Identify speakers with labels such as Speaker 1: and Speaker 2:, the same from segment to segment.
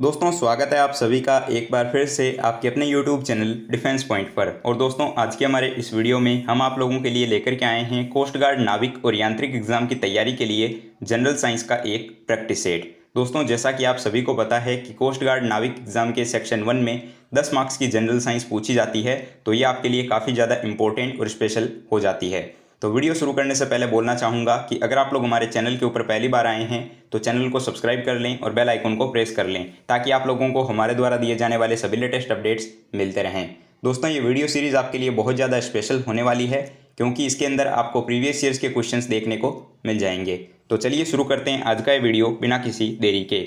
Speaker 1: दोस्तों स्वागत है आप सभी का एक बार फिर से आपके अपने YouTube चैनल डिफेंस पॉइंट पर। और दोस्तों आज के हमारे इस वीडियो में हम आप लोगों के लिए लेकर के आए हैं कोस्ट गार्ड नाविक और यांत्रिक एग्जाम की तैयारी के लिए जनरल साइंस का एक प्रैक्टिस सेट। दोस्तों जैसा कि आप सभी को पता है कि कोस्ट गार्ड नाविक एग्जाम के सेक्शन 1 में 10 मार्क्स की जनरल साइंस पूछी जाती है, तो ये आपके लिए काफ़ी ज़्यादा इंपॉर्टेंट और स्पेशल हो जाती है। तो वीडियो शुरू करने से पहले बोलना चाहूँगा कि अगर आप लोग हमारे चैनल के ऊपर पहली बार आए हैं तो चैनल को सब्सक्राइब कर लें और बेल आइकन को प्रेस कर लें ताकि आप लोगों को हमारे द्वारा दिए जाने वाले सभी लेटेस्ट अपडेट्स मिलते रहें। दोस्तों ये वीडियो सीरीज़ आपके लिए बहुत ज़्यादा स्पेशल होने वाली है क्योंकि इसके अंदर आपको प्रीवियस ईयर्स के क्वेश्चंस देखने को मिल जाएंगे। तो चलिए शुरू करते हैं आज का ये वीडियो बिना किसी देरी के।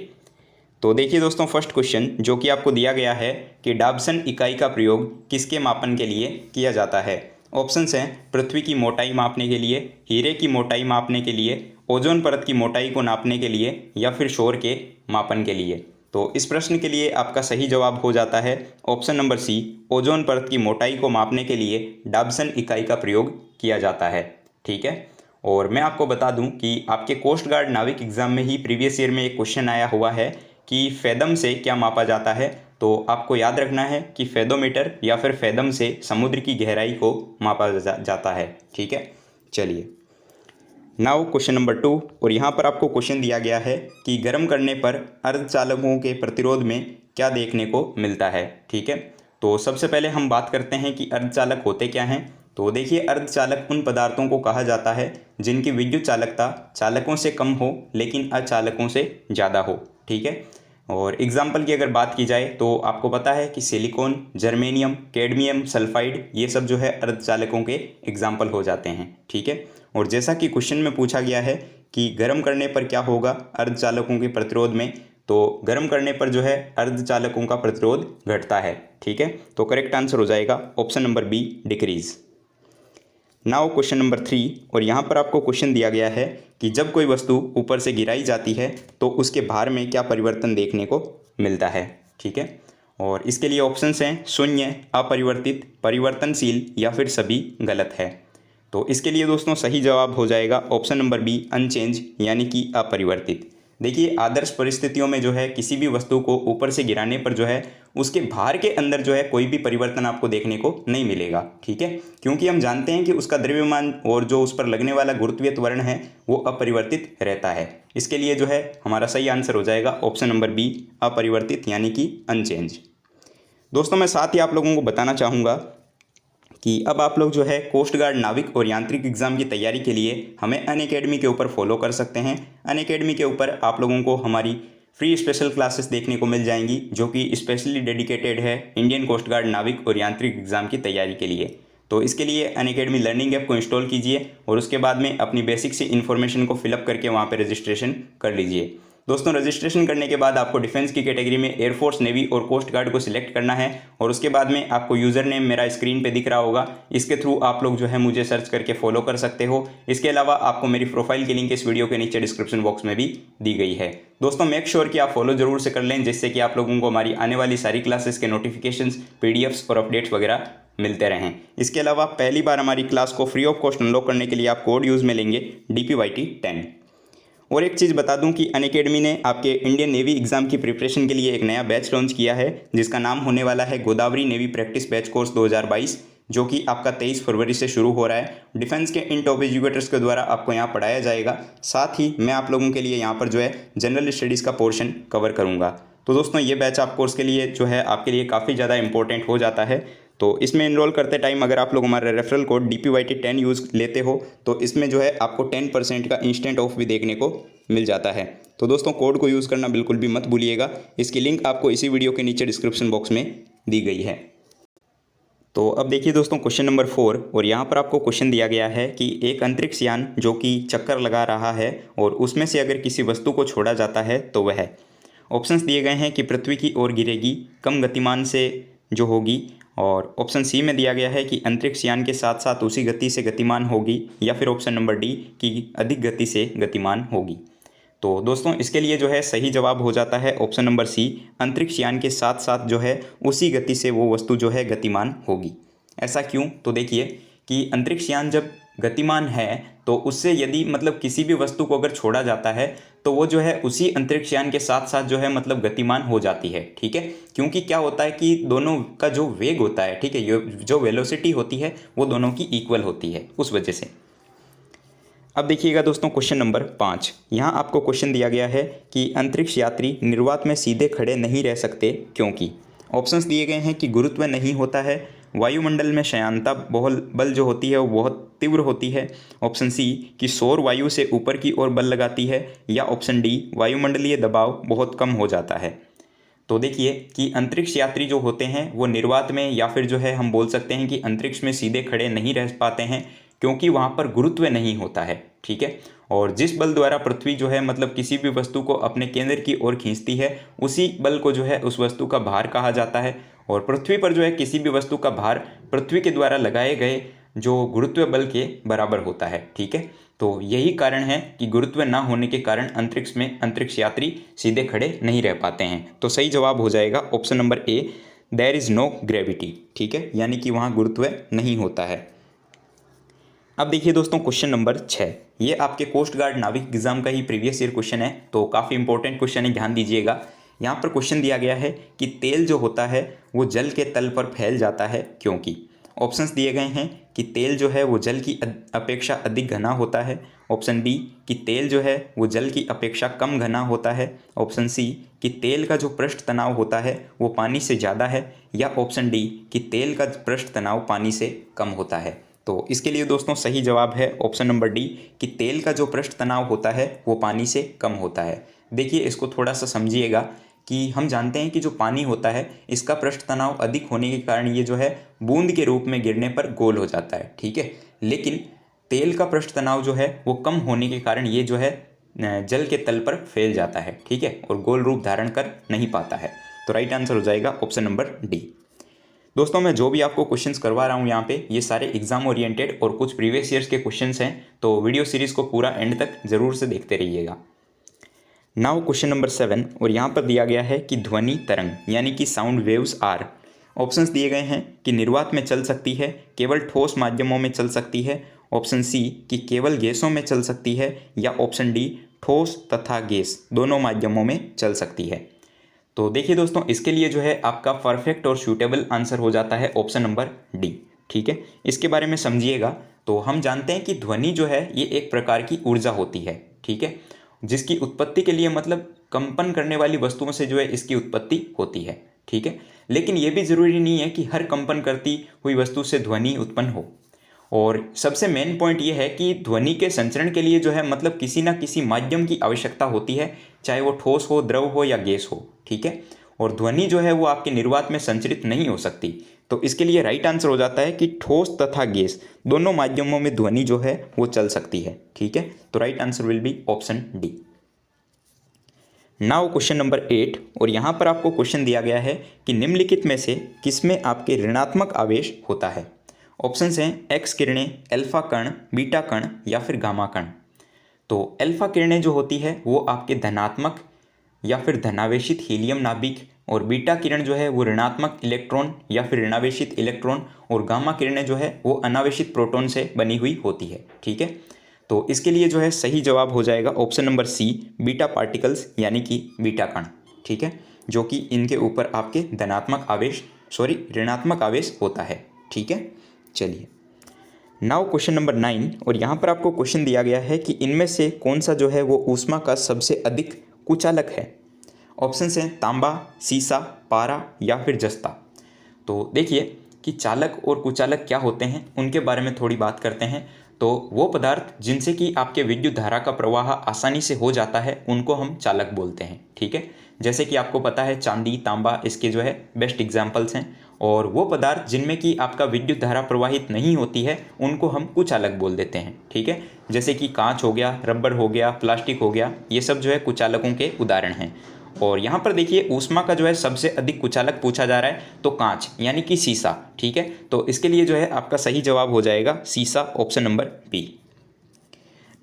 Speaker 1: तो देखिए दोस्तों फर्स्ट क्वेश्चन जो कि आपको दिया गया है कि डाबसन इकाई का प्रयोग किसके मापन के लिए किया जाता है। ऑप्शंस हैं पृथ्वी की मोटाई मापने के लिए, हीरे की मोटाई मापने के लिए, ओजोन परत की मोटाई को नापने के लिए या फिर शोर के मापन के लिए। तो इस प्रश्न के लिए आपका सही जवाब हो जाता है ऑप्शन नंबर सी, ओजोन परत की मोटाई को मापने के लिए डाबसन इकाई का प्रयोग किया जाता है। ठीक है, और मैं आपको बता दूं कि आपके कोस्ट गार्ड नाविक एग्जाम में ही प्रीवियस ईयर में एक क्वेश्चन आया हुआ है कि फैदम से क्या मापा जाता है। तो आपको याद रखना है कि फैदोमीटर या फिर फैदम से समुद्र की गहराई को मापा जाता है। ठीक है, चलिए नाउ क्वेश्चन नंबर 2। और यहाँ पर आपको क्वेश्चन दिया गया है कि गर्म करने पर अर्धचालकों के प्रतिरोध में क्या देखने को मिलता है। ठीक है, तो सबसे पहले हम बात करते हैं कि अर्धचालक होते क्या हैं। तो देखिए अर्धचालक उन पदार्थों को कहा जाता है जिनकी विद्युत चालकता चालकों से कम हो लेकिन अचालकों से ज़्यादा हो। ठीक है, और एग्जाम्पल की अगर बात की जाए तो आपको पता है कि सिलिकॉन, जर्मेनियम, कैडमियम सल्फाइड ये सब जो है अर्धचालकों के एग्जाम्पल हो जाते हैं। ठीक है, और जैसा कि क्वेश्चन में पूछा गया है कि गर्म करने पर क्या होगा अर्धचालकों के प्रतिरोध में, तो गर्म करने पर जो है अर्धचालकों का प्रतिरोध घटता है। ठीक है, तो करेक्ट आंसर हो जाएगा option number B, decrease. Now question number 3। और यहाँ पर आपको क्वेश्चन दिया गया है कि जब कोई वस्तु ऊपर से गिराई जाती है तो उसके भार में क्या परिवर्तन देखने को मिलता है। ठीक है, और इसके लिए ऑप्शंस हैं शून्य, अपरिवर्तित, परिवर्तनशील या फिर सभी गलत है। तो इसके लिए दोस्तों सही जवाब हो जाएगा ऑप्शन नंबर बी, अनचेंज यानी कि अपरिवर्तित। देखिए आदर्श परिस्थितियों में जो है किसी भी वस्तु को ऊपर से गिराने पर जो है उसके भार के अंदर जो है कोई भी परिवर्तन आपको देखने को नहीं मिलेगा। ठीक है, क्योंकि हम जानते हैं कि उसका द्रव्यमान और जो उस पर लगने वाला गुरुत्वीय त्वरण है वो अपरिवर्तित रहता है। इसके लिए जो है हमारा सही आंसर हो जाएगा ऑप्शन नंबर बी, अपरिवर्तित यानी कि अनचेंज। दोस्तों मैं साथ ही आप लोगों को बताना चाहूँगा कि अब आप लोग जो है कोस्ट गार्ड नाविक और यांत्रिक एग्ज़ाम की तैयारी के लिए हमें अनअकैडमी के ऊपर फॉलो कर सकते हैं। अनअकैडमी के ऊपर आप लोगों को हमारी फ्री स्पेशल क्लासेस देखने को मिल जाएंगी जो कि स्पेशली डेडिकेटेड है इंडियन कोस्ट गार्ड नाविक और यांत्रिक एग्ज़ाम की तैयारी के लिए। तो इसके लिए अनअकैडमी लर्निंग ऐप को इंस्टॉल कीजिए और उसके बाद में अपनी बेसिक सी इन्फॉर्मेशन को फिलअप करके वहाँ पर रजिस्ट्रेशन कर लीजिए। दोस्तों रजिस्ट्रेशन करने के बाद आपको डिफेंस की कैटेगरी में एयरफोर्स, नेवी और कोस्ट गार्ड को सिलेक्ट करना है और उसके बाद में आपको यूज़र नेम मेरा स्क्रीन पे दिख रहा होगा, इसके थ्रू आप लोग जो है मुझे सर्च करके फॉलो कर सकते हो। इसके अलावा आपको मेरी प्रोफाइल की लिंक इस वीडियो के नीचे डिस्क्रिप्शन बॉक्स में भी दी गई है। दोस्तों मेक श्योर कि आप फॉलो जरूर से कर लें जिससे कि आप लोगों को हमारी आने वाली सारी क्लासेस के नोटिफिकेशंस, पीडीएफ्स और अपडेट्स वगैरह मिलते रहें। इसके अलावा पहली बार हमारी क्लास को फ्री ऑफ कॉस्ट अनलॉक करने के लिए आप कोड यूज़ में लेंगे DPYT10। और एक चीज़ बता दूं कि अनअकैडमी ने आपके इंडियन नेवी एग्ज़ाम की प्रिपरेशन के लिए एक नया बैच लॉन्च किया है जिसका नाम होने वाला है Godavari navy practice batch course 2022, जो कि आपका 23 फरवरी से शुरू हो रहा है। डिफेंस के इन टॉप एजुकेटर्स के द्वारा आपको यहाँ पढ़ाया जाएगा। साथ ही मैं आप लोगों के लिए यहाँ पर जो है जनरल स्टडीज़ का पोर्शन कवर करूँगा। तो दोस्तों ये बैच आप कोर्स के लिए जो है आपके लिए काफ़ी ज़्यादा इंपॉर्टेंट हो जाता है। तो इसमें इनरोल करते टाइम अगर आप लोग हमारा रेफरल कोड DPYT10 यूज़ लेते हो तो इसमें जो है आपको 10% का इंस्टेंट ऑफ भी देखने को मिल जाता है। तो दोस्तों कोड को यूज़ करना बिल्कुल भी मत भूलिएगा। इसकी लिंक आपको इसी वीडियो के नीचे डिस्क्रिप्शन बॉक्स में दी गई है। तो अब देखिए दोस्तों क्वेश्चन नंबर 4। और यहाँ पर आपको क्वेश्चन दिया गया है कि एक अंतरिक्ष यान जो कि चक्कर लगा रहा है और उसमें से अगर किसी वस्तु को छोड़ा जाता है तो वह, ऑप्शंस दिए गए हैं कि पृथ्वी की ओर गिरेगी, कम गतिमान से जो होगी, और ऑप्शन सी में दिया गया है कि अंतरिक्ष यान के साथ साथ उसी गति से गतिमान होगी, या फिर ऑप्शन नंबर डी कि अधिक गति से गतिमान होगी। तो दोस्तों इसके लिए जो है सही जवाब हो जाता है ऑप्शन नंबर सी, अंतरिक्ष यान के साथ साथ जो है उसी गति से वो वस्तु जो है गतिमान होगी। ऐसा क्यों? तो देखिए कि अंतरिक्ष यान जब गतिमान है तो उससे यदि मतलब किसी भी वस्तु को अगर छोड़ा जाता है तो वो जो है उसी अंतरिक्ष यान के साथ साथ जो है मतलब गतिमान हो जाती है। ठीक है, क्योंकि क्या होता है कि दोनों का जो वेग होता है, ठीक है, ये जो वेलोसिटी होती है वो दोनों की इक्वल होती है, उस वजह से। अब देखिएगा दोस्तों क्वेश्चन नंबर 5। यहाँ आपको क्वेश्चन दिया गया है कि अंतरिक्ष यात्री निर्वात में सीधे खड़े नहीं रह सकते क्योंकि ऑप्शंस दिए गए हैं कि गुरुत्व नहीं होता है, वायुमंडल में श्यानता बल जो होती है वो बहुत तीव्र होती है, ऑप्शन सी कि सौर वायु से ऊपर की ओर बल लगाती है, या ऑप्शन डी वायुमंडलीय दबाव बहुत कम हो जाता है। तो देखिए कि अंतरिक्ष यात्री जो होते हैं वो निर्वात में या फिर जो है हम बोल सकते हैं कि अंतरिक्ष में सीधे खड़े नहीं रह पाते हैं क्योंकि वहाँ पर गुरुत्व नहीं होता है। ठीक है, और जिस बल द्वारा पृथ्वी जो है मतलब किसी भी वस्तु को अपने केंद्र की ओर खींचती है उसी बल को जो है उस वस्तु का भार कहा जाता है, और पृथ्वी पर जो है किसी भी वस्तु का भार पृथ्वी के द्वारा लगाए गए जो गुरुत्व बल के बराबर होता है। ठीक है, तो यही कारण है कि गुरुत्व ना होने के कारण अंतरिक्ष में अंतरिक्ष यात्री सीधे खड़े नहीं रह पाते हैं। तो सही जवाब हो जाएगा option number A, there is no gravity. ठीक है, यानी कि वहाँ गुरुत्व नहीं होता है। अब देखिए दोस्तों क्वेश्चन नंबर 6, ये आपके कोस्ट गार्ड नाविक एग्जाम का ही प्रीवियस ईयर क्वेश्चन है, तो काफ़ी इंपॉर्टेंट क्वेश्चन है, ध्यान दीजिएगा। यहाँ पर क्वेश्चन दिया गया है कि तेल जो होता है वो जल के तल पर फैल जाता है क्योंकि ऑप्शंस दिए गए हैं कि तेल जो है वो जल की अपेक्षा अधिक घना होता है, ऑप्शन बी कि तेल जो है वो जल की अपेक्षा कम घना होता है, ऑप्शन सी कि तेल का जो पृष्ठ तनाव होता है वो पानी से ज़्यादा है, या ऑप्शन डी कि तेल का पृष्ठ तनाव पानी से कम होता है। तो इसके लिए दोस्तों सही जवाब है ऑप्शन नंबर डी कि तेल का जो पृष्ठ तनाव होता है वो पानी से कम होता है। देखिए इसको थोड़ा सा समझिएगा कि हम जानते हैं कि जो पानी होता है इसका पृष्ठ तनाव अधिक होने के कारण ये जो है बूंद के रूप में गिरने पर गोल हो जाता है। ठीक है, लेकिन तेल का पृष्ठ तनाव जो है वो कम होने के कारण ये जो है जल के तल पर फैल जाता है। ठीक है, और गोल रूप धारण कर नहीं पाता है। तो राइट आंसर हो जाएगा ऑप्शन नंबर डी। दोस्तों मैं जो भी आपको क्वेश्चंस करवा रहा हूँ यहाँ पे ये सारे एग्जाम ओरिएंटेड और कुछ प्रीवियस ईयर्स के क्वेश्चंस हैं, तो वीडियो सीरीज़ को पूरा एंड तक ज़रूर से देखते रहिएगा। नाउ क्वेश्चन नंबर 7, और यहाँ पर दिया गया है कि ध्वनि तरंग यानी कि साउंड वेव्स आर, ऑप्शंस दिए गए हैं कि निर्वात में चल सकती है, केवल ठोस माध्यमों में चल सकती है, ऑप्शन सी कि केवल गैसों में चल सकती है, या ऑप्शन डी ठोस तथा गैस दोनों माध्यमों में चल सकती है। तो देखिए दोस्तों इसके लिए जो है आपका परफेक्ट और सूटेबल आंसर हो जाता है ऑप्शन नंबर डी। ठीक है, इसके बारे में समझिएगा। तो हम जानते हैं कि ध्वनि जो है ये एक प्रकार की ऊर्जा होती है। ठीक है, जिसकी उत्पत्ति के लिए मतलब कंपन करने वाली वस्तुओं से जो है इसकी उत्पत्ति होती है। ठीक है, लेकिन ये भी ज़रूरी नहीं है कि हर कंपन करती हुई वस्तु से ध्वनि उत्पन्न हो। और सबसे मेन पॉइंट ये है कि ध्वनि के संचरण के लिए जो है मतलब किसी ना किसी माध्यम की आवश्यकता होती है, चाहे वो ठोस हो, द्रव हो या गैस हो। ठीक है, और ध्वनि जो है वो आपके निर्वात में संचरित नहीं हो सकती। तो इसके लिए राइट आंसर हो जाता है कि ठोस तथा गैस दोनों माध्यमों में ध्वनि जो है वो चल सकती है। ठीक है, तो right answer will be option D. Now question number 8, और यहाँ पर आपको क्वेश्चन दिया गया है कि निम्नलिखित में से किसमें आपके ऋणात्मक आवेश होता है। ऑप्शंस हैं एक्स किरणें, अल्फा कण, बीटा कण या फिर गामा कण। तो अल्फा किरणें जो होती है वो आपके धनात्मक या फिर धनावेशित हीलियम नाभिक, और बीटा किरण जो है वो ऋणात्मक इलेक्ट्रॉन या फिर ऋणावेशित इलेक्ट्रॉन, और गामा किरणें जो है वो अनावेशित प्रोटॉन से बनी हुई होती है। ठीक है, तो इसके लिए जो है सही जवाब हो जाएगा option number C, beta particles यानी कि बीटा कण। ठीक है, जो कि इनके ऊपर आपके ऋणात्मक आवेश होता है। ठीक है, चलिए नाउ क्वेश्चन नंबर 9, और यहाँ पर आपको क्वेश्चन दिया गया है कि इनमें से कौन सा जो है वो ऊष्मा का सबसे अधिक कुचालक है। ऑप्शंस हैं तांबा, सीसा, पारा या फिर जस्ता। तो देखिए कि चालक और कुचालक क्या होते हैं उनके बारे में थोड़ी बात करते हैं। तो वो पदार्थ जिनसे कि आपके विद्युत धारा का प्रवाह आसानी से हो जाता है उनको हम चालक बोलते हैं। ठीक है, जैसे कि आपको पता है चांदी, तांबा इसके जो है बेस्ट एग्जाम्पल्स हैं। और वो पदार्थ जिनमें कि आपका विद्युत धारा प्रवाहित नहीं होती है उनको हम कुचालक बोल देते हैं। ठीक है, जैसे कि कांच हो गया, रबर हो गया, प्लास्टिक हो गया, ये सब जो है कुचालकों के उदाहरण हैं। और यहाँ पर देखिए ऊष्मा का जो है सबसे अधिक कुचालक पूछा जा रहा है, तो कांच यानी कि सीसा। ठीक है, तो इसके लिए जो है आपका सही जवाब हो जाएगा सीसा, option number B.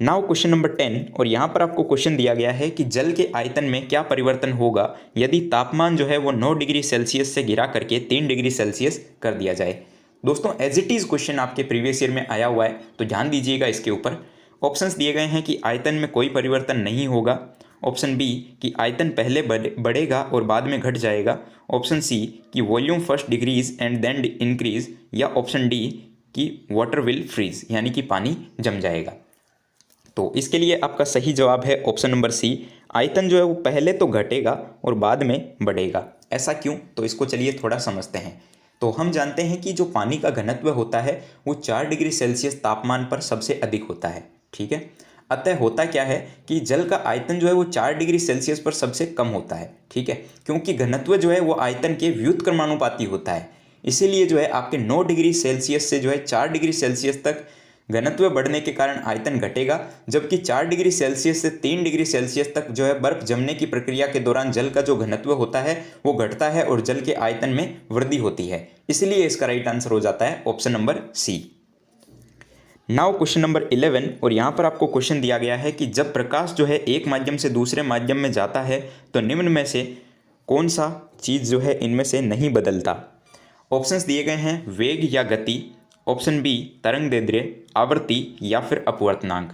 Speaker 1: Now question number 10, और यहाँ पर आपको क्वेश्चन दिया गया है कि जल के आयतन में क्या परिवर्तन होगा यदि तापमान जो है वो 9 डिग्री सेल्सियस से गिरा करके 3 डिग्री सेल्सियस कर दिया जाए। दोस्तों एज इट इज़ क्वेश्चन आपके प्रीवियस ईयर में आया हुआ है, तो ध्यान दीजिएगा इसके ऊपर। ऑप्शंस दिए गए हैं कि आयतन में कोई परिवर्तन नहीं होगा, ऑप्शन बी कि आयतन पहले बढ़ेगा और बाद में घट जाएगा, ऑप्शन सी कि volume first decrease and then increase, या ऑप्शन डी कि वाटर विल फ्रीज यानी कि पानी जम जाएगा। तो इसके लिए आपका सही जवाब है ऑप्शन नंबर सी, आयतन जो है वो पहले तो घटेगा और बाद में बढ़ेगा। ऐसा क्यों, तो इसको चलिए थोड़ा समझते हैं। तो हम जानते हैं कि जो पानी का घनत्व होता है वो 4 डिग्री सेल्सियस तापमान पर सबसे अधिक होता है, ठीक है। अतः होता क्या है कि जल का आयतन जो है वो 4 डिग्री सेल्सियस पर सबसे कम होता है, ठीक है, क्योंकि घनत्व जो है वो आयतन के व्युत्क्रमानुपाती होता है। इसीलिए जो है आपके 9 डिग्री सेल्सियस से जो है 4 डिग्री सेल्सियस तक घनत्व बढ़ने के कारण आयतन घटेगा, जबकि 4 डिग्री सेल्सियस से 3 डिग्री सेल्सियस तक जो है बर्फ जमने की प्रक्रिया के दौरान जल का जो घनत्व होता है वो घटता है और जल के आयतन में वृद्धि होती है। इसलिए इसका राइट आंसर हो जाता है option number C. Now question number 11, और यहाँ पर आपको क्वेश्चन दिया गया है कि जब प्रकाश जो है एक माध्यम से दूसरे माध्यम में जाता है तो निम्न में से कौन सा चीज़ जो है इनमें से नहीं बदलता। ऑप्शंस दिए गए हैं वेग या गति, ऑप्शन बी तरंगदैर्ध्य, आवृत्ति या फिर अपवर्तनांक।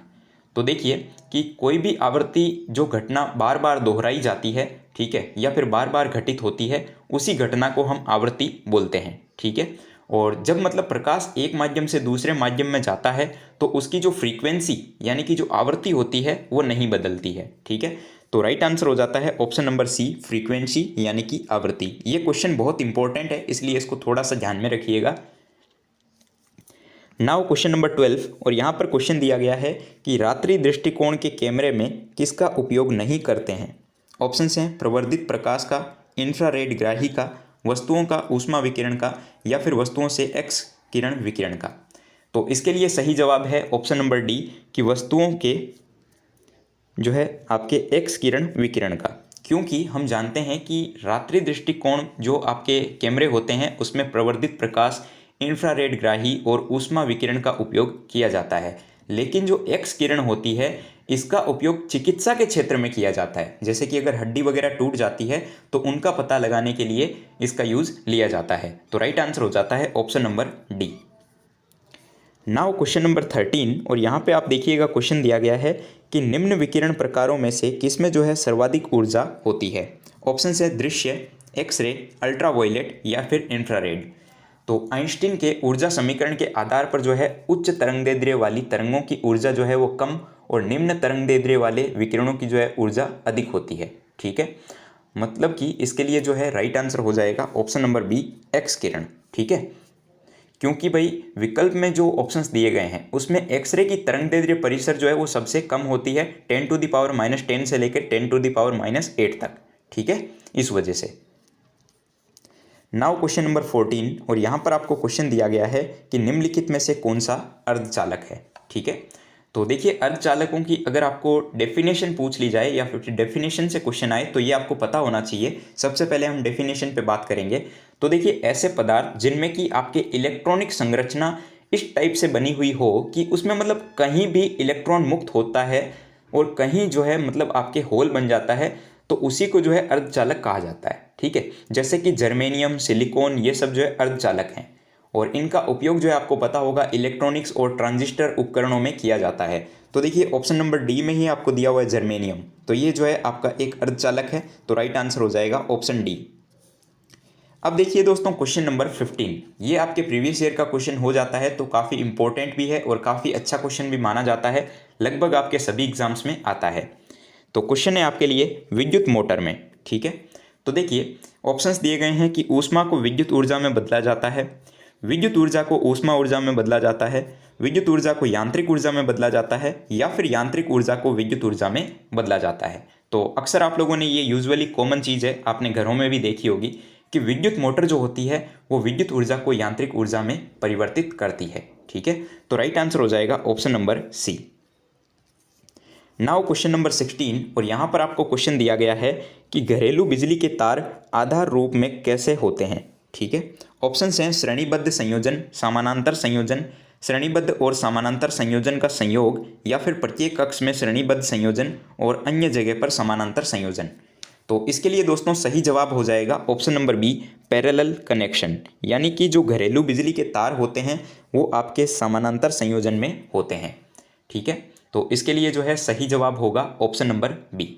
Speaker 1: तो देखिए कि कोई भी आवृत्ति जो घटना बार बार दोहराई जाती है, ठीक है, या फिर बार बार घटित होती है, उसी घटना को हम आवृत्ति बोलते हैं, ठीक है। और जब मतलब प्रकाश एक माध्यम से दूसरे माध्यम में जाता है तो उसकी जो फ्रीक्वेंसी यानी कि जो आवृत्ति होती है वो नहीं बदलती है, ठीक है। तो राइट आंसर हो जाता है ऑप्शन नंबर सी, फ्रीक्वेंसी यानी कि आवृत्ति। ये क्वेश्चन बहुत इंपॉर्टेंट है, इसलिए इसको थोड़ा सा ध्यान में रखिएगा। नाउ क्वेश्चन नंबर 12, और यहाँ पर क्वेश्चन दिया गया है कि रात्रि दृष्टिकोण के कैमरे में किसका उपयोग नहीं करते हैं। ऑप्शंस हैं प्रवर्धित प्रकाश का, इंफ्रारेड ग्राही का, वस्तुओं का ऊष्मा विकिरण का, या फिर वस्तुओं से एक्स किरण विकिरण का। तो इसके लिए सही जवाब है ऑप्शन नंबर डी कि वस्तुओं के जो है आपके एक्स किरण विकिरण का, क्योंकि हम जानते हैं कि रात्रि दृष्टिकोण जो आपके कैमरे होते हैं उसमें प्रवर्धित प्रकाश, इंफ्रारेड ग्राही और ऊष्मा विकिरण का उपयोग किया जाता है। लेकिन जो एक्स किरण होती है इसका उपयोग चिकित्सा के क्षेत्र में किया जाता है, जैसे कि अगर हड्डी वगैरह टूट जाती है तो उनका पता लगाने के लिए इसका यूज़ लिया जाता है। तो राइट आंसर हो जाता है option number D. Now question number 13, और यहाँ पे आप देखिएगा क्वेश्चन दिया गया है कि निम्न विकिरण प्रकारों में से किसमें जो है सर्वाधिक ऊर्जा होती है। ऑप्शन है दृश्य, एक्सरे, अल्ट्रावायलेट या फिर इंफ्रारेड। तो आइंस्टीन के ऊर्जा समीकरण के आधार पर जो है उच्च तरंगदैर्ध्य वाली तरंगों की ऊर्जा जो है वो कम और निम्न तरंगदैर्ध्य वाले विकिरणों की जो है ऊर्जा अधिक होती है, ठीक है। मतलब कि इसके लिए जो है राइट आंसर हो जाएगा ऑप्शन नंबर बी, एक्स किरण, ठीक है। क्योंकि भाई विकल्प में जो ऑप्शंस दिए गए हैं उसमें एक्सरे की तरंगदैर्ध्य परिसर जो है वो सबसे कम होती है, 10⁻⁻10 से लेकर 10⁻⁸ तक, ठीक है, इस वजह से। नाउ क्वेश्चन नंबर 14, और यहाँ पर आपको क्वेश्चन दिया गया है कि निम्नलिखित में से कौन सा अर्धचालक है, ठीक है। तो देखिए अर्धचालकों की अगर आपको डेफिनेशन पूछ ली जाए या फिर डेफिनेशन से क्वेश्चन आए तो ये आपको पता होना चाहिए। सबसे पहले हम डेफिनेशन पे बात करेंगे। तो देखिए ऐसे पदार्थ जिनमें कि आपके इलेक्ट्रॉनिक संरचना इस टाइप से बनी हुई हो कि उसमें मतलब कहीं भी इलेक्ट्रॉन मुक्त होता है और कहीं जो है मतलब आपके होल बन जाता है, तो उसी को जो है अर्धचालक कहा जाता है, ठीक है। जैसे कि जर्मेनियम, सिलिकॉन, ये सब जो है अर्धचालक हैं और इनका उपयोग जो है आपको पता होगा इलेक्ट्रॉनिक्स और ट्रांजिस्टर उपकरणों में किया जाता है। तो देखिए ऑप्शन नंबर डी में ही आपको दिया हुआ है जर्मेनियम, तो ये जो है आपका एक अर्धचालक है, तो राइट आंसर हो जाएगा ऑप्शन डी। अब देखिए दोस्तों क्वेश्चन नंबर 15, ये आपके प्रीवियस ईयर का क्वेश्चन हो जाता है, तो काफ़ी इंपॉर्टेंट भी है और काफ़ी अच्छा क्वेश्चन भी माना जाता है, लगभग आपके सभी एग्जाम्स में आता है। तो क्वेश्चन है आपके लिए विद्युत मोटर में, ठीक है। तो देखिए ऑप्शंस दिए गए हैं कि ऊष्मा को विद्युत ऊर्जा में बदला जाता है, विद्युत ऊर्जा को ऊष्मा ऊर्जा में बदला जाता है, विद्युत ऊर्जा को यांत्रिक ऊर्जा में बदला जाता है, या फिर यांत्रिक ऊर्जा को विद्युत ऊर्जा में बदला जाता है। तो अक्सर आप लोगों ने ये यूजुअली कॉमन चीज़ है, आपने घरों में भी देखी होगी कि विद्युत मोटर जो होती है वो विद्युत ऊर्जा को यांत्रिक ऊर्जा में परिवर्तित करती है, ठीक है। तो राइट आंसर हो जाएगा option number C. Now question number 16, और यहाँ पर आपको क्वेश्चन दिया गया है कि घरेलू बिजली के तार आधार रूप में कैसे होते हैं, ठीक है। ऑप्शंस हैं श्रेणीबद्ध संयोजन, समानांतर संयोजन, श्रेणीबद्ध और समानांतर संयोजन का संयोग, या फिर प्रत्येक अक्ष में श्रेणीबद्ध संयोजन और अन्य जगह पर समानांतर संयोजन। तो इसके लिए दोस्तों सही जवाब हो जाएगा option number B, parallel connection, यानी कि जो घरेलू बिजली के तार होते हैं वो आपके समानांतर संयोजन में होते हैं। ठीक है, तो इसके लिए जो है सही जवाब होगा ऑप्शन नंबर बी।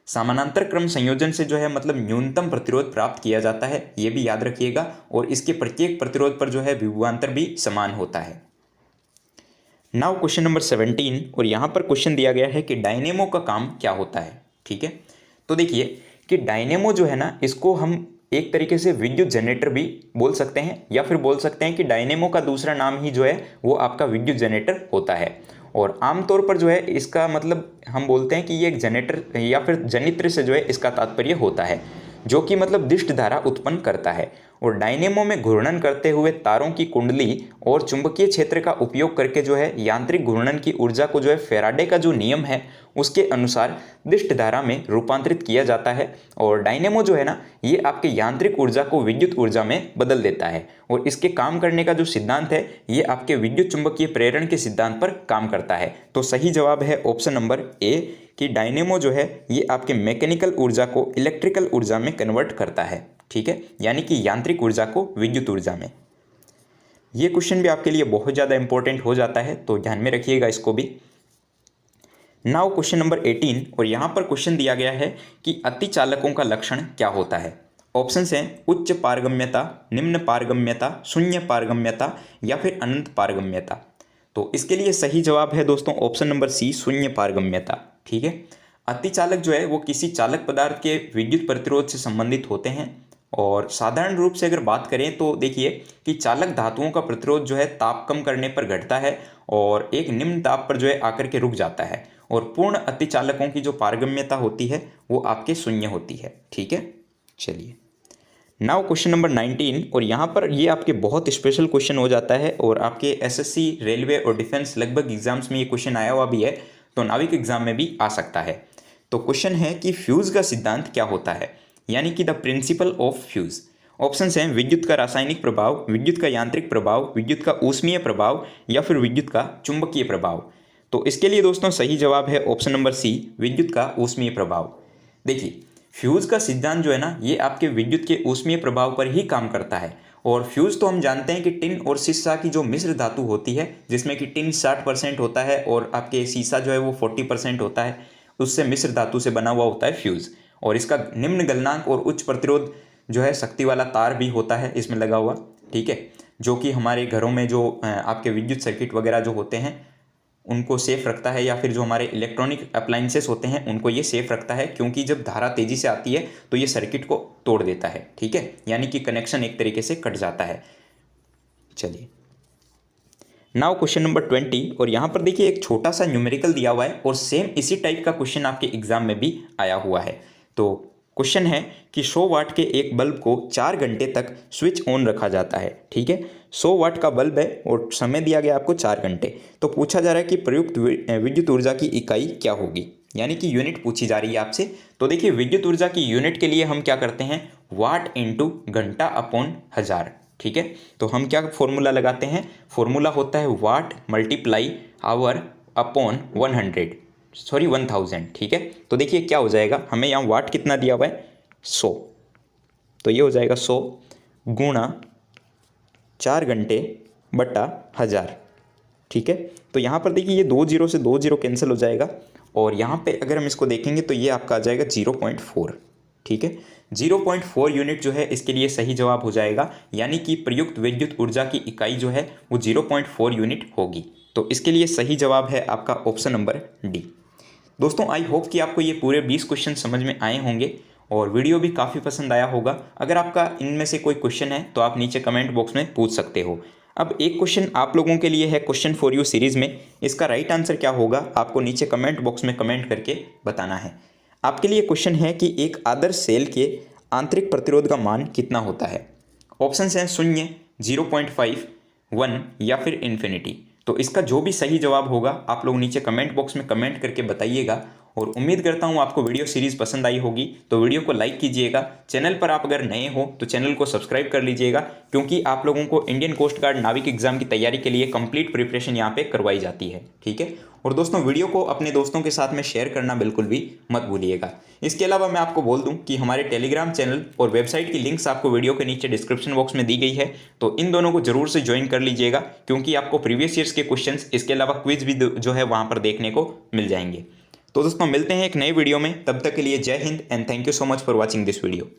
Speaker 1: समानांतर क्रम संयोजन से जो है मतलब न्यूनतम प्रतिरोध प्राप्त किया जाता है, ये भी याद रखिएगा, और इसके प्रत्येक प्रतिरोध पर जो है विभवांतर भी समान होता है। नाउ क्वेश्चन नंबर 17, और यहाँ पर क्वेश्चन दिया गया है कि डायनेमो का काम क्या होता है। ठीक है, तो देखिए कि डायनेमो जो है ना, इसको हम एक तरीके से विद्युत जनरेटर भी बोल सकते हैं, या फिर बोल सकते हैं कि डायनेमो का दूसरा नाम ही जो है वो आपका विद्युत जनरेटर होता है। और आमतौर पर जो है इसका मतलब हम बोलते हैं कि ये एक जनरेटर या फिर जनित्र से जो है इसका तात्पर्य होता है, जो कि मतलब दिष्ट धारा उत्पन्न करता है। और डायनेमो में घूर्णन करते हुए तारों की कुंडली और चुंबकीय क्षेत्र का उपयोग करके जो है यांत्रिक घूर्णन की ऊर्जा को जो है फैराडे का जो नियम है उसके अनुसार दिष्ट धारा में रूपांतरित किया जाता है। और डायनेमो जो है ना, ये आपके यांत्रिक ऊर्जा को विद्युत ऊर्जा में बदल देता है। और इसके काम करने का जो सिद्धांत है ये आपके विद्युत चुंबकीय प्रेरण के सिद्धांत पर काम करता है। तो सही जवाब है ऑप्शन नंबर ए कि डायनेमो जो है ये आपके मैकेनिकल ऊर्जा को इलेक्ट्रिकल ऊर्जा में कन्वर्ट करता है। ठीक है, यानी कि यांत्रिक ऊर्जा को विद्युत ऊर्जा में। ये क्वेश्चन भी आपके लिए बहुत ज़्यादा इंपॉर्टेंट हो जाता है, तो ध्यान में रखिएगा इसको भी। नाउ क्वेश्चन नंबर 18, और यहाँ पर क्वेश्चन दिया गया है कि अतिचालकों का लक्षण क्या होता है। ऑप्शंस हैं उच्च पारगम्यता, निम्न पारगम्यता, शून्य पारगम्यता या फिर अनंत पारगम्यता। तो इसके लिए सही जवाब है दोस्तों ऑप्शन नंबर सी, शून्य पारगम्यता। ठीक है, अतिचालक जो है वो किसी चालक पदार्थ के विद्युत प्रतिरोध से संबंधित होते हैं। और साधारण रूप से अगर बात करें तो देखिए कि चालक धातुओं का प्रतिरोध जो है ताप कम करने पर घटता है और एक निम्न ताप पर जो है आकर के रुक जाता है। और पूर्ण अतिचालकों की जो पारगम्यता होती है वो आपके शून्य होती है। ठीक है, चलिए नाउ क्वेश्चन नंबर 19, और यहाँ पर ये आपके बहुत स्पेशल क्वेश्चन हो जाता है, और आपके एसएससी, रेलवे और डिफेंस लगभग एग्जाम्स में ये क्वेश्चन आया हुआ भी है, तो नाविक एग्जाम में भी आ सकता है। तो क्वेश्चन है कि फ्यूज का सिद्धांत क्या होता है, यानी कि the principle of fuse. Options हैं विद्युत का रासायनिक प्रभाव, विद्युत का यांत्रिक प्रभाव, विद्युत का ऊष्मीय प्रभाव या फिर विद्युत का चुंबकीय प्रभाव। तो इसके लिए दोस्तों सही जवाब है ऑप्शन नंबर सी, विद्युत का ऊष्मीय प्रभाव। देखिए फ्यूज का सिद्धांत जो है ना, ये आपके विद्युत के ऊष्मीय प्रभाव पर ही काम करता है। और फ्यूज तो हम जानते हैं कि टिन और सीसा की जो मिश्र धातु होती है, जिसमें कि टिन 60% होता है और आपके सीसा जो है वो 40% होता है, उससे मिश्र धातु से बना हुआ होता है फ्यूज। और इसका निम्न गलनांक और उच्च प्रतिरोध जो है शक्ति वाला तार भी होता है इसमें लगा हुआ। ठीक है, जो कि हमारे घरों में जो आपके विद्युत सर्किट वगैरह जो होते हैं उनको सेफ रखता है, या फिर जो हमारे इलेक्ट्रॉनिक अप्लाइंसेस होते हैं उनको ये सेफ रखता है, क्योंकि जब धारा तेजी से आती है तो ये सर्किट को तोड़ देता है। ठीक है, यानी कि कनेक्शन एक तरीके से कट जाता है। चलिए नाउ क्वेश्चन नंबर 20, और यहाँ पर देखिए एक छोटा सा न्यूमेरिकल दिया हुआ है और सेम इसी टाइप का क्वेश्चन आपके एग्जाम में भी आया हुआ है। तो क्वेश्चन है कि 100 वाट के एक बल्ब को 4 घंटे तक स्विच ऑन रखा जाता है। ठीक है, 100 वाट का बल्ब है और समय दिया गया आपको 4 घंटे। तो पूछा जा रहा है कि प्रयुक्त विद्युत ऊर्जा की इकाई क्या होगी, यानी कि यूनिट पूछी जा रही है आपसे। तो देखिए विद्युत ऊर्जा की यूनिट के लिए हम क्या करते हैं, वाट इंटू घंटा अपॉन हज़ार। ठीक है, तो हम क्या फॉर्मूला लगाते हैं, फॉर्मूला होता है वाट मल्टीप्लाई आवर अपॉन 1000। ठीक है, तो देखिए क्या हो जाएगा, हमें यहाँ वाट कितना दिया हुआ है 100, तो ये हो जाएगा 100 गुणा 4 घंटे बटा 1000। ठीक है, तो यहाँ पर देखिए ये 2 जीरो से 2 जीरो कैंसिल हो जाएगा, और यहाँ पे अगर हम इसको देखेंगे तो ये आपका आ जाएगा 0.4। ठीक है, 0.4 यूनिट जो है इसके लिए सही जवाब हो जाएगा, यानी कि प्रयुक्त विद्युत ऊर्जा की इकाई जो है वो 0.4 यूनिट होगी। तो इसके लिए सही जवाब है आपका ऑप्शन नंबर डी। दोस्तों आई होप कि आपको ये पूरे 20 क्वेश्चन समझ में आए होंगे और वीडियो भी काफ़ी पसंद आया होगा। अगर आपका इनमें से कोई क्वेश्चन है तो आप नीचे कमेंट बॉक्स में पूछ सकते हो। अब एक क्वेश्चन आप लोगों के लिए है क्वेश्चन फॉर यू सीरीज़ में, इसका राइट आंसर क्या होगा आपको नीचे कमेंट बॉक्स में कमेंट करके बताना है। आपके लिए क्वेश्चन है कि एक आदर्श सेल के आंतरिक प्रतिरोध का मान कितना होता है। ऑप्शन हैं 0, 0.5, 1 या फिर इन्फिनिटी। तो इसका जो भी सही जवाब होगा आप लोग नीचे कमेंट बॉक्स में कमेंट करके बताइएगा, और उम्मीद करता हूँ आपको वीडियो सीरीज़ पसंद आई होगी, तो वीडियो को लाइक कीजिएगा। चैनल पर आप अगर नए हो तो चैनल को सब्सक्राइब कर लीजिएगा, क्योंकि आप लोगों को इंडियन कोस्ट गार्ड नाविक एग्जाम की तैयारी के लिए कंप्लीट प्रिपरेशन यहाँ पे करवाई जाती है। ठीक है, और दोस्तों वीडियो को अपने दोस्तों के साथ में शेयर करना बिल्कुल भी मत भूलिएगा। इसके अलावा मैं आपको बोल दूं कि हमारे टेलीग्राम चैनल और वेबसाइट की लिंक्स आपको वीडियो के नीचे डिस्क्रिप्शन बॉक्स में दी गई है, तो इन दोनों को जरूर से ज्वाइन कर लीजिएगा, क्योंकि आपको प्रीवियस ईयर्स के क्वेश्चंस, इसके अलावा क्विज भी जो है वहाँ पर देखने को मिल जाएंगे। तो दोस्तों मिलते हैं एक नए वीडियो में, तब तक के लिए जय Hind and thank you so much for watching this video.